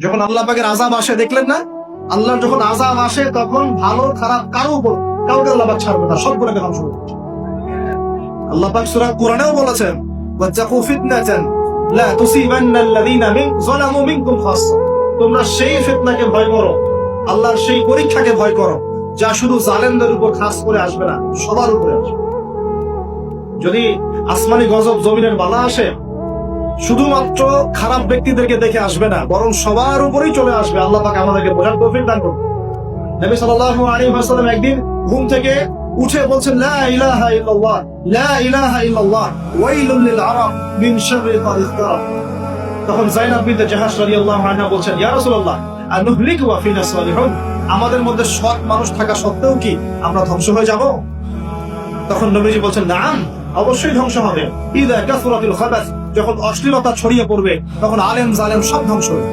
যখন আল্লাহ পাকের আযাব আসে দেখলেন না, আল্লাহর যখন আযাব আসে তখন ভালো খারাপ কারো উপর কাউকে আল্লাহ পাক ছাড়বে না, সবগুলোকে ধ্বংস করবে। আল্লাহ পাক সূরা কোরআনেও বলেছেন ওয়াত্তাকু ফিতনাতান লা তুসিবান্নাল্লাযীনা যালামু মিনকুম খাসসা, তোমরা সেই ফিতনাকে ভয় করো, আল্লাহর সেই পরীক্ষাকে ভয় করো যা শুধু জালেমদের উপর খাস করে আসবে না, সবার উপরে আসবে। যদি আসমানি গজব জমিনের বালা আসে, শুধুমাত্র খারাপ ব্যক্তিদেরকে দেখে আসবে না, বরং সবার উপরেই চলে আসবে। আল্লাহ পাক আমাদেরকে বোঝার তৌফিক দান করুন। নবী সাল্লাল্লাহু আলাইহি ওয়াসাল্লাম একদিন ঘুম থেকে উঠে বলছেন লা ইলাহা ইল্লাল্লাহ লা ইলাহা ইল্লাল্লাহ ওয়াইলুল লিল আরাব মিন শাররি মা ইখতারাব। তখন যায়েনাব বিনতে জাহাশ রাদিয়াল্লাহু আনহা বলছেন ইয়া রাসূলুল্লাহ আনুহলিকু ওয়া ফিনা সালিহুন, আমাদের মধ্যে সৎ মানুষ থাকা সত্ত্বেও কি আমরা ধ্বংস হয়ে যাব? তখন নবীজি বলছেন নাম, অবশ্যই ধ্বংস হবে। ইযা কাসরাতিল খাবাস, যখন অশ্লীলতা ছড়িয়ে পড়বে তখন আলেম জালেম সব ধ্বংস হবে।